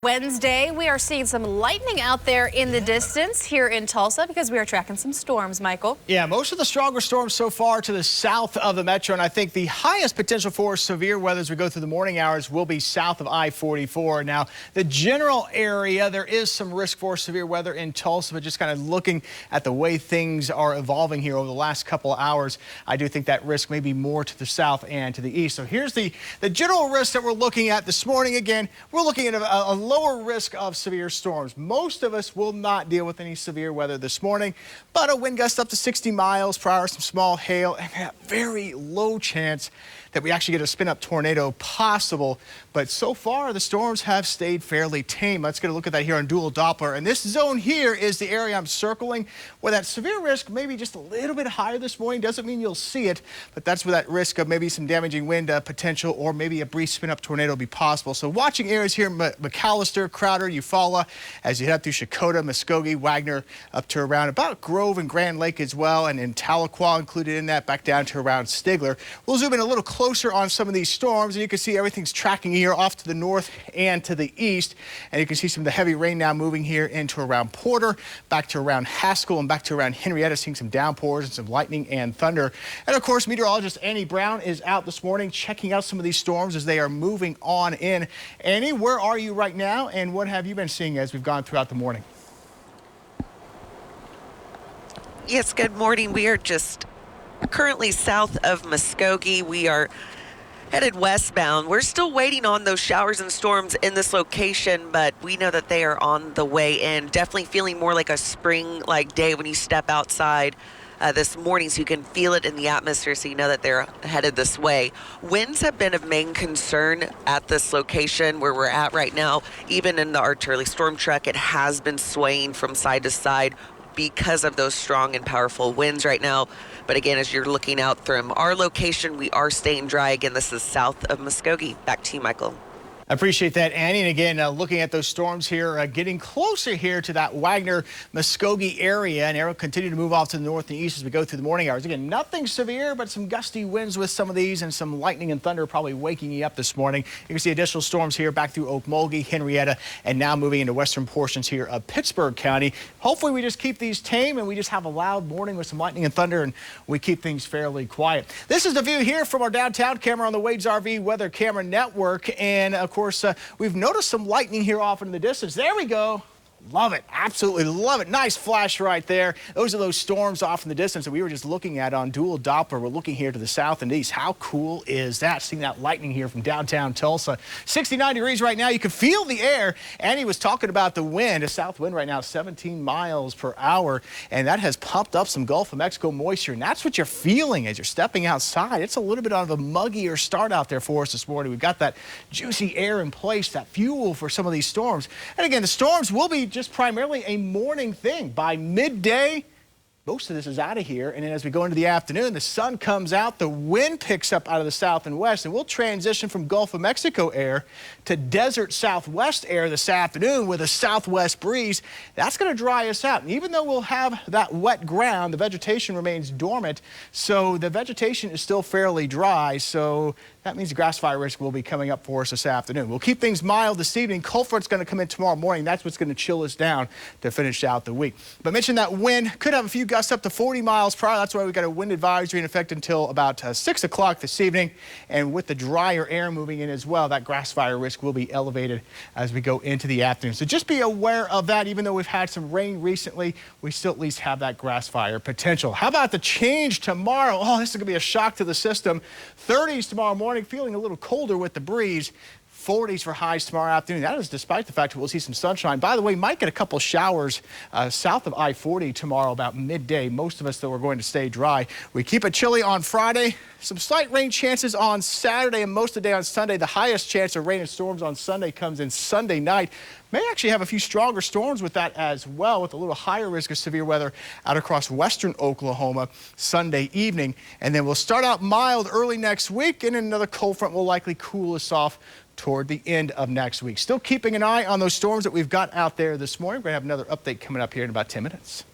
Wednesday, we are seeing some lightning out there in the distance here in Tulsa because we are tracking some storms, Michael. Yeah, most of the stronger storms so far to the south of the metro, and I think the highest potential for severe weather as we go through the morning hours will be south of I-44. Now, the general area, there is some risk for severe weather in Tulsa, but just kind of looking at the way things are evolving here over the last couple of hours, I do think that risk may be more to the south and to the east. So here's the general risk that we're looking at this morning. Again, we're looking at a lower risk of severe storms. Most of us will not deal with any severe weather this morning, but a wind gust up to 60 miles per hour, some small hail, and a very low chance that we actually get a spin-up tornado possible. But so far, the storms have stayed fairly tame. Let's get a look at that here on dual Doppler. And this zone here is the area I'm circling where that severe risk may be just a little bit higher this morning. Doesn't mean you'll see it, but that's where that risk of maybe some damaging wind potential or maybe a brief spin-up tornado will be possible. So watching areas here in McAllister, Crowder, Eufaula, as you head up through Shakota, Muskogee, Wagner, up to around about Grove and Grand Lake as well, and in Tahlequah included in that, back down to around Stigler. We'll zoom in a little closer on some of these storms, and you can see everything's tracking here off to the north and to the east. And you can see some of the heavy rain now moving here into around Porter, back to around Haskell, and back to around Henrietta, seeing some downpours and some lightning and thunder. And of course, meteorologist Annie Brown is out this morning checking out some of these storms as they are moving on in. Annie, where are you right now, and what have you been seeing as we've gone throughout the morning? Yes, good morning. We are just currently south of Muskogee. We are headed westbound. We're still waiting on those showers and storms in this location, but we know that they are on the way in. Definitely feeling more like a spring-like day when you step outside this morning, so you can feel it in the atmosphere, so you know that they're headed this way. Winds have been of main concern at this location where we're at right now. Even in the artillery storm truck, it has been swaying from side to side because of those strong and powerful winds right now. But again, as you're looking out from our location, we are staying dry. Again, this is south of Muskogee. Back to you, Michael. I appreciate that, Annie. And again, looking at those storms here, getting closer here to that Wagner, Muskogee area, and it'll continue to move off to the north and east as we go through the morning hours. Again, nothing severe, but some gusty winds with some of these, and some lightning and thunder probably waking you up this morning. You can see additional storms here back through Okmulgee, Henrietta, and now moving into western portions here of Pittsburgh County. Hopefully we just keep these tame and we just have a loud morning with some lightning and thunder, and we keep things fairly quiet. This is the view here from our downtown camera on the Wade's RV Weather Camera Network, and of course, we've noticed some lightning here off in the distance. There we go. Love it. Absolutely love it. Nice flash right there. Those are those storms off in the distance that we were just looking at on dual Doppler. We're looking here to the south and east. How cool is that? Seeing that lightning here from downtown Tulsa. 69 degrees right now. You can feel the air. Annie was talking about the wind. A south wind right now, 17 miles per hour. And that has pumped up some Gulf of Mexico moisture. And that's what you're feeling as you're stepping outside. It's a little bit of a muggier start out there for us this morning. We've got that juicy air in place, that fuel for some of these storms. And again, the storms will be just primarily a morning thing. By midday, most of this is out of here, and then as we go into the afternoon, the sun comes out, the wind picks up out of the south and west, and we'll transition from Gulf of Mexico air to desert southwest air this afternoon with a southwest breeze. That's going to dry us out. And even though we'll have that wet ground, the vegetation remains dormant, so the vegetation is still fairly dry, so that means the grass fire risk will be coming up for us this afternoon. We'll keep things mild this evening. Cold front's going to come in tomorrow morning. That's what's going to chill us down to finish out the week. But mention that wind could have a few gusts up to 40 miles per hour. That's why we've got a wind advisory in effect until about 6 o'clock this evening. And with the drier air moving in as well, that grass fire risk will be elevated as we go into the afternoon. So just be aware of that. Even though we've had some rain recently, we still at least have that grass fire potential. How about the change tomorrow? Oh, this is going to be a shock to the system. 30s tomorrow morning, feeling a little colder with the breeze. 40s for highs tomorrow afternoon. That is despite the fact that we'll see some sunshine. By the way, might get a couple showers south of I-40 tomorrow about midday. Most of us, though, are going to stay dry. We keep it chilly on Friday. Some slight rain chances on Saturday and most of the day on Sunday. The highest chance of rain and storms on Sunday comes in Sunday night. May actually have a few stronger storms with that as well, with a little higher risk of severe weather out across western Oklahoma Sunday evening. And then we'll start out mild early next week, and another cold front will likely cool us off toward the end of next week. Still keeping an eye on those storms that we've got out there this morning. We're going to have another update coming up here in about 10 minutes.